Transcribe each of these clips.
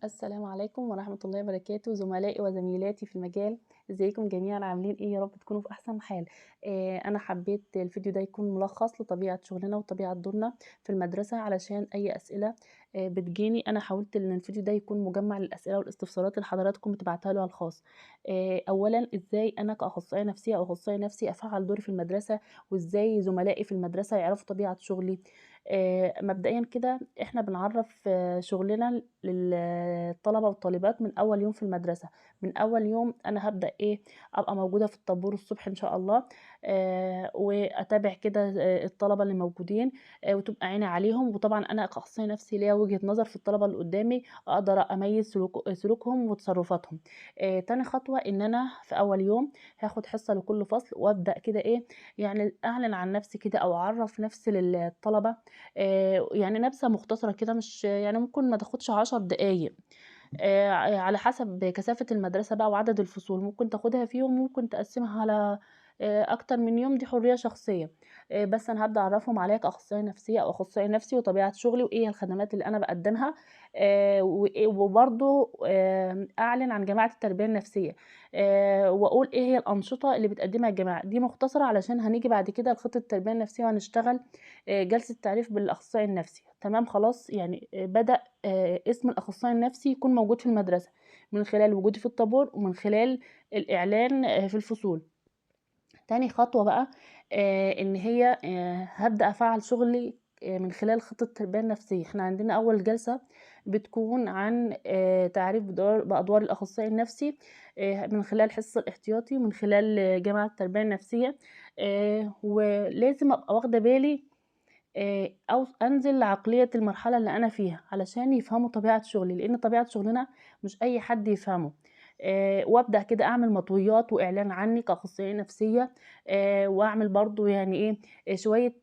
السلام عليكم ورحمة الله وبركاته، زملائي وزميلاتي في المجال، إزيكم جميعًا عاملين إيه؟ يا رب تكونوا في أحسن حال. أنا حبيت الفيديو ده يكون ملخص لطبيعة شغلنا وطبيعة دورنا في المدرسة، علشان أي أسئلة بتجيني أنا حاولت إن الفيديو ده يكون مجمّع للأسئلة والاستفسارات اللي حضراتكم بتبعتوها لي على الخاص. أولًا إزاي أنا كأخصائية نفسية أو أخصائي نفسي أفعّل دوري في المدرسة، وإزاي زملائي في المدرسة يعرفوا طبيعة شغلي. مبدئيًا كده إحنا بنعرّف شغلنا الطلبة والطالبات من أول يوم في المدرسة. من أول يوم أنا هابدأ إيه، أبقى موجودة في الطابور الصبح إن شاء الله، وأتابع كده الطلبة اللي موجودين، وتبقى عيني عليهم. وطبعًا أنا كأخصائي نفسي ليّا وجهة نظر في الطلبة اللي قدّامي، أقدر أميّز سلوكهم وتصرفاتهم. تاني خطوة إن أنا في أول يوم هاخد حصة لكل فصل، وأبدأ كده إيه، يعني أعلن عن نفسي كده أو أعرّف نفسي للطلبة، يعني نبذة مختصرة كده، مش يعني ممكن ما تاخدش 10 دقايق. على حسب كثافة المدرسة بقى وعدد الفصول، ممكن تاخدها في يوم، ممكن تقسّمها على أكتر من يوم، دي حرية شخصية. بس أنا هابدأ أعرّفهم عليَّ كأخصائية نفسية أو أخصائي نفسي وطبيعة شغلي وإيه هي الخدمات اللي أنا باقدّمها، وبرضه أعلن عن جماعة التربية النفسية، وأقول إيه هي الأنشطة اللي بتقدّمها الجماعة، دي مختصرة علشان هنيجي بعد كده لخطة التربية النفسية وهنشتغل جلسة تعريف بالأخصائي النفسي. تمام خلاص، يعني بدأ اسم الأخصائي النفسي يكون موجود في المدرسة، من خلال وجودي في الطابور ومن خلال الإعلان في الفصول. تاني خطوة بقى إن هي هابدأ أفعّل شغلي من خلال خطة التربية النفسية. إحنا عندنا أول جلسة بتكون عن تعريف بأدوار الأخصائي النفسي، من خلال الحصص الاحتياطي ومن خلال جمع التربية النفسية، ولازم أبقى واخدة بالي أو أنزل لعقلية المرحلة اللي أنا فيها، علشان يفهموا طبيعة شغلي، لإن طبيعة شغلنا مش أي حد يفهمه. وأبدأ كده أعمل مطويات وإعلان عني كأخصائية نفسية، وأعمل برضه يعني إيه، شوية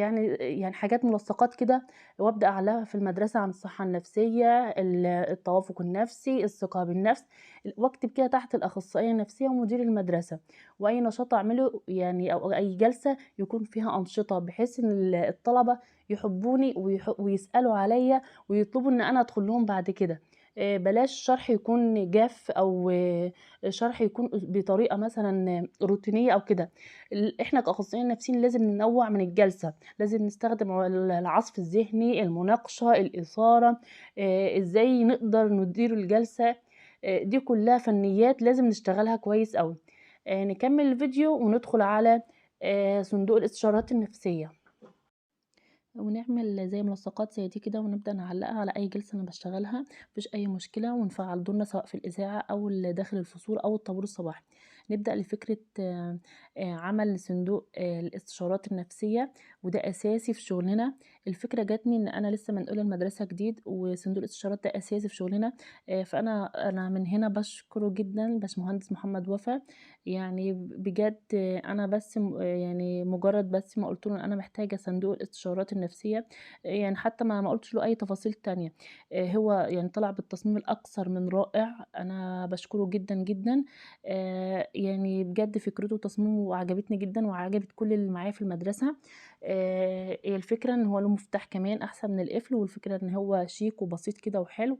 يعني حاجات ملصقات كده، وأبدأ أعلّقها في المدرسة عن الصحة النفسية، التوافق النفسي، الثقة بالنفس، واكتب كده تحت الأخصائية النفسية ومدير المدرسة. وأي نشاط أعمله يعني أو أي جلسة يكون فيها أنشطة، بحيث إن الطلبة يحبوني ويسألوا عليَّ ويطلبوا إن أنا أدخل لهم بعد كده. بلاش شرح يكون جاف أو شرح يكون بطريقة مثلًا روتينية أو كده. إحنا كأخصائيين نفسيين لازم ننوّع من الجلسة، لازم نستخدم العصف الذهني، المناقشة، الإثارة، إزاي نقدر ندير الجلسة. دي كلها فنيات لازم نشتغلها كويس أوي. نكمّل الفيديو وندخل على صندوق الاستشارات النفسية، ونعمل زي ملصقات زي دي كده ونبدأ نعلّقها على أي جلسة أنا باشتغلها، ما فيش أي مشكلة، ونفعّل دورنا سواء في الإذاعة أو داخل الفصول أو الطابور الصباحي. نبدأ لفكرة عمل صندوق الاستشارات النفسية، وده أساسي في شغلنا. الفكرة جاتني إن أنا لسه منقولة المدرسة جديد، وصندوق الاستشارات ده أساسي في شغلنا. فأنا من هنا باشكره جدًا باشمهندس محمد وفا، يعني بجد أنا بس يعني مجرد بس ما قُلت له إن أنا محتاجة صندوق الاستشارات النفسية، يعني حتى ما قُلتش له أي تفاصيل تانية. هو يعني طلع بالتصميم الأكثر من رائع، أنا باشكره جدًا، جدًا. يعني بجد فكرته وتصميمه عجبتني جدًا وعجبت كل اللي معايا في المدرسة. هي الفكرة إن هو له مفتاح كمان أحسن من القفل، والفكرة إن هو شيك وبسيط كده وحلو،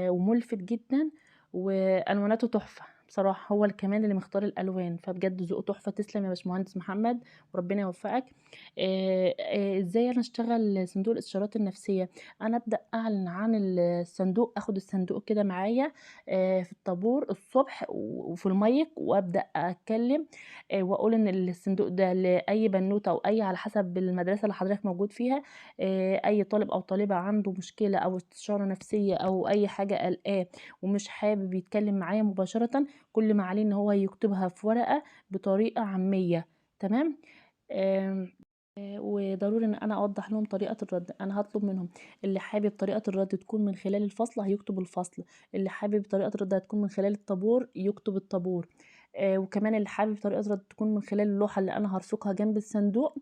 ومُلفت جدًا، وألواناته تحفة. بصراحة هو كمان اللي مختار الألوان، فبجد ذوقه تحفة، تسلم يا باشمهندس محمد وربنا يوفقك. إزاي أنا أشتغل صندوق الاستشارات النفسية؟ أنا أبدأ أعلن عن الصندوق، آخد الصندوق كده معايا في الطابور الصبح وفي المايك، وأبدأ أتكلم وأقول إن الصندوق ده لأي بنوتة أو أي على حسب المدرسة اللي حضرتك موجود فيها، أي طالب أو طالبة عنده مشكلة أو استشارة نفسية أو أي حاجة قالقاه ومش حابب يتكلم معايا مباشرةً، كل ما عليه إن هو يكتبها في ورقة بطريقة عامية. تمام؟ آمم وضروري إن أنا أوضّح لهم طريقة الرد. أنا هاطلب منهم اللي حابب طريقة الرد تكون من خلال الفصل هيكتب الفصل، اللي حابب طريقة الرد هتكون من خلال الطابور يكتب الطابور، وكمان اللي حابب طريقة الرد تكون من خلال اللوحة اللي أنا هارصقها جنب الصندوق،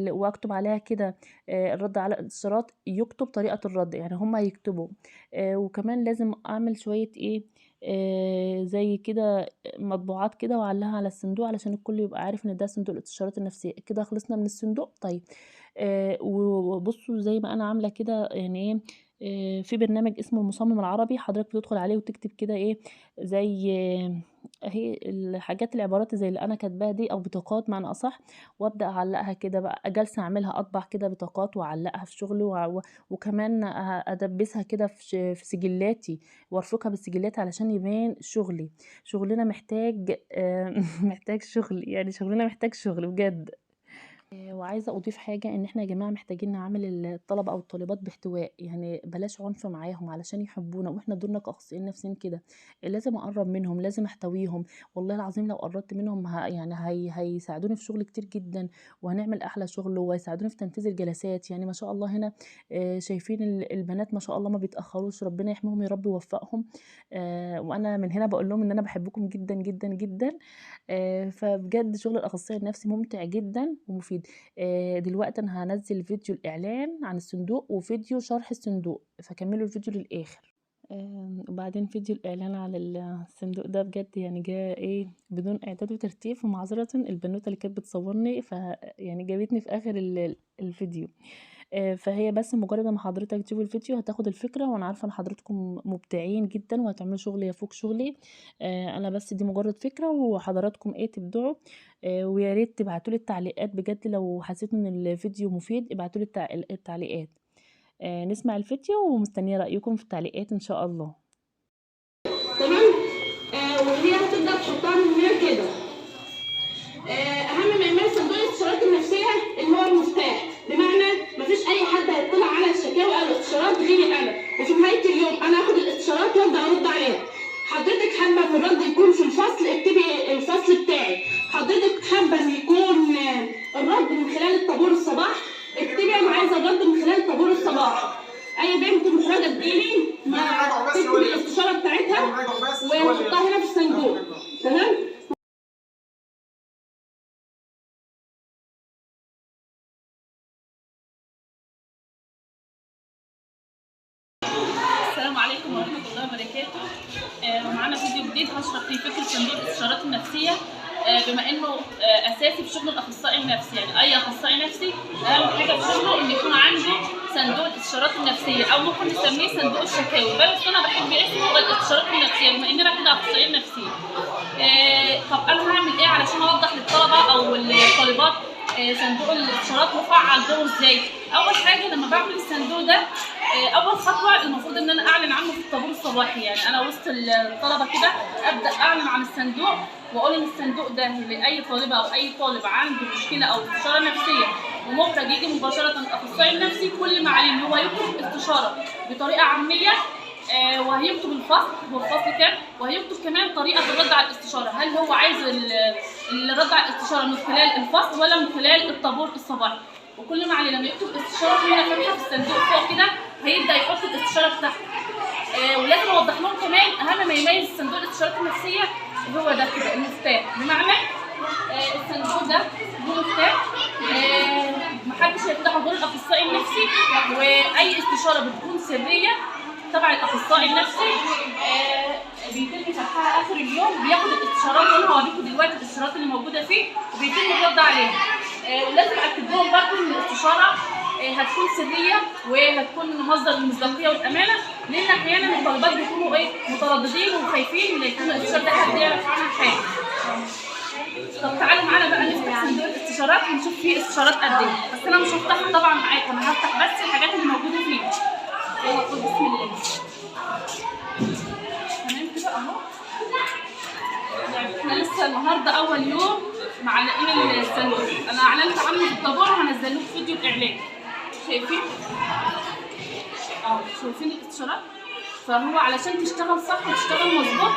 وأكتب عليها كده الرد على الاستفسارات، يكتب طريقة الرد، يعني هُم هيكتبوا. وكمان لازم أعمل شوية إيه، زي كده مطبوعات كده وأعلّقها على الصندوق علشان الكل يبقى عارف إن ده صندوق الاستشارات النفسية. كده خلصنا من الصندوق. طيب، وبُصّوا زي ما أنا عاملة كده يعني إيه، في برنامج اسمه المصمم العربي، حضرتك بتدخل عليه وتكتب كده إيه، زي أهي الحاجات العبارات زي اللي أنا كاتباها دي أو بطاقات معنى أصح، وأبدأ أعلّقها كده بقى، جالسة أعملها أطبع كده بطاقات وأعلّقها في شغلي وكمان أدبّسها كده في سجلاتي وأرفقها بالسجلات علشان يبان شغلي. شغلنا محتاج محتاج شغل، يعني شغلنا محتاج شغل بجد. وعايزة أضيف حاجة، إن إحنا يا جماعة محتاجين نعامل الطلبة أو الطالبات باحتواء، يعني بلاش عنف معاهم علشان يحبونا، وإحنا دورنا كأخصائيين نفسيين كده، لازم أقرّب منهم، لازم أحتويهم، والله العظيم لو قرّبت منهم يعني هيساعدوني في شغل كتير جدًا، وهنعمل أحلى شغل، وهيساعدوني في تنفيذ الجلسات، يعني ما شاء الله هنا شايفين البنات ما شاء الله ما بيتأخروش، ربنا يحميهم يا رب ويوفقهم، وأنا من هنا باقول لهم إن أنا باحبكم جدًا، جدًا، جدًا. فبجد شغل الأخصائي النفسي ممتع جدًا ومفيد. دلوقتي أنا هانزّل فيديو الإعلان عن الصندوق وفيديو شرح الصندوق، فكمّلوا الفيديو للآخر. وبعدين فيديو الإعلان على الصندوق ده بجد يعني جه إيه، بدون إعداد وترتيب، فمعذرةً البنوتة اللي كانت بتصوّرني يعني جابتني في آخر الفيديو. فهي بس مجرد أمّا حضرتك تشوف الفيديو هتاخد الفكرة، وأنا عارفة إن حضراتكم مبدعين جدًا وهتعملوا شغل يفوق شغلي، أنا بس دي مجرد فكرة وحضراتكم إيه تبدعوا، ويا ريت تبعتوا لي التعليقات بجد لو حسيتوا إن الفيديو مفيد ابعتوا لي التعليقات. نسمع الفيديو ومستنية رأيكم في التعليقات إن شاء الله. تمام. وهي هتبدا تحطها من هنا كده. اهم ما يمارس صندوق الاستشارات النفسيه اللي هو المفتاح، بمعنى مفيش اي حد هيطلع على الشكاوى او الاستشارات غيري انا، وفي نهايه اليوم انا هاخد الاستشارات وابدا ارد عليها. حضرتك حابه ان الرد يكون في الفصل، اكتبي الفصل بتاعي. حضرتك حابه ان يكون الرد من خلال الطابور الصباح، اكتبي انا عايزه الرد من خلال طابور الصباح. اي بنت محرجه تجيلي تكتب الاستشاره بتاعتها وتحطها هنا في الصندوق. تمام. السلام عليكم ورحمة الله وبركاته. ومعانا فيديو جديد هشرح فيه فكرة صندوق الاستشارات النفسية، بما انه اساسي في شغل الاخصائي النفسي، يعني اي اخصائي نفسي اهم حاجة في شغله ان يكون عنده صندوق الاستشارات النفسية، او ممكن نسميه صندوق الشكاوي، بس انا بحب اسمه الاستشارات النفسية بما اننا كده اخصائيين نفسيين. طب انا هعمل ايه علشان اوضح للطلبة او الطالبات صندوق الاستشارات مفعل دوره ازاي؟ اول حاجة لما بعمل الصندوق ده، اول خطوه المفروض ان انا اعلن عنه في الطابور الصباحي، يعني انا وسط الطلبه كده ابدا اعلن عن الصندوق واقول ان الصندوق ده لاي طالبه او اي طالب عنده مشكله او استشاره نفسيه ومحرج يجي مباشره الاخصائي النفسي، كل ما عليه ان هو يكتب استشاره بطريقه عاميه، وهيكتب الفصل والفصل كام، وهيكتب كمان طريقه الرد على الاستشاره، هل هو عايز الرد على الاستشاره من خلال الفصل ولا من خلال الطابور الصباحي. وكل ما عليه لما يكتب استشاره هنا فاتحه في الصندوق فوق كده هيبدا يحط الاستشاره بتاعته. ولازم اوضح لهم كمان اهم ما يميز صندوق الاستشارات النفسيه هو ده كده المفتاح، بمعنى الصندوق ده له مفتاح، محدش هيفتحه غير الاخصائي النفسي، واي استشاره بتكون سريه تبع الاخصائي النفسي بيتم فتحها اخر اليوم، بياخد الاستشارات وانا هوريكم دلوقتي الاستشارات اللي موجوده فيه وبيتم الرد عليها. ولازم اكد لهم برضه ان الاستشاره هتكون سريه وهتكون مصدر المصداقيه والامانه، لان احيانا الطالبات بيكونوا مترددين وخايفين ان يكون الاستشاره ده حد يعرف عنها حاجه. طب تعالوا معانا بقى نفتح صندوق الاستشارات ونشوف فيه استشارات قد ايه، بس انا مش هفتحها طبعا معاكم، انا هفتح بس الحاجات اللي موجوده فيه. يلا قول بسم الله. تمام كده اهو. يعني احنا لسه النهارده اول يوم معلقين الصندوق، انا اعلنت عنه في الطابور وهنزل لكم فيديو الاعلان. شايفين؟ شايفين الاستشارات؟ فهو علشان تشتغل صح وتشتغل مظبوط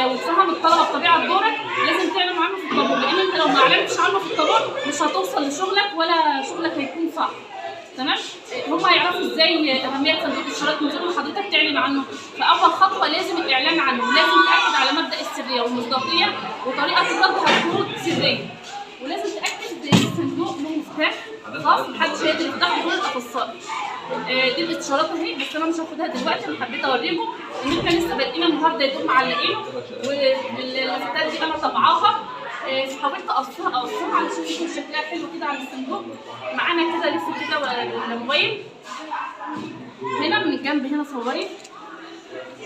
وتفهم الطلبه بطبيعه دورك لازم تعلن عنه في الطابور، لان انت لو ما اعلنتش عنه في الطابور مش هتوصل لشغلك ولا شغلك هيكون صح. تمام؟ هم هيعرفوا ازاي اهميه صندوق الاستشارات من غير ما حضرتك تعلن عنه، فاول خطوه لازم الاعلان عنه، لازم تاكد على مبدا السريه والمصداقيه وطريقه الرد هتكون سريه، ولازم تاكد ان الصندوق له مفتاح خاص محدش هيقدر يفتحه غير الاخصائي. دي الاستشارات اهي، بس انا مش هاخدها دلوقتي، انا حبيت اوريكم ان احنا لسه بادئين النهارده يا دوب معلقينه، واللافتات دي انا طبعاها حاولت اقصها علشان يكون شكلها حلو كده على الصندوق. معانا كده لسه كده الموبايل هنا من الجنب هنا صوري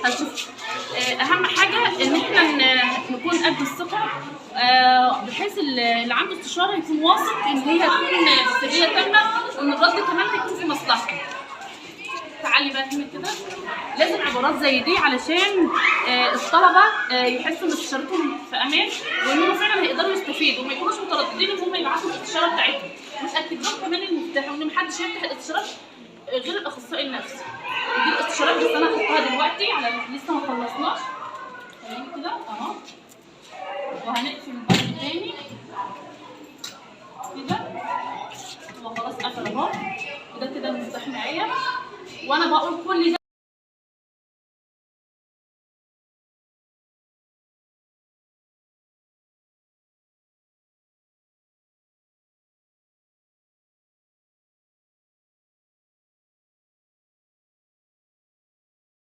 هنشوف. اهم حاجه ان احنا نكون قد الثقه، بحيث اللي عنده استشاره يكون واثق ان هي هتكون سريه تامه، وان الرد كمان هيكون في مصلحته. تعالي بقى هنا كده، لازم عبارات زي دي علشان الطلبه يحسوا ان استشارتهم في امان، وانهم فعلا هيقدروا يستفيدوا وما يكونوش مترددين ان هم يبعتوا الاستشاره بتاعتهم. ونأكد لهم كمان المفتاح وان محدش يفتح الاستشارات غير الاخصائي النفسي. دي الاستشارات بس انا هحطها دلوقتي على لسه ما خلصناش. خلينا كده اهو، وهنقفل الباب تاني كده. هو خلاص قفل اهو، كده كده المفتاح معايا، وانا بقول كل ده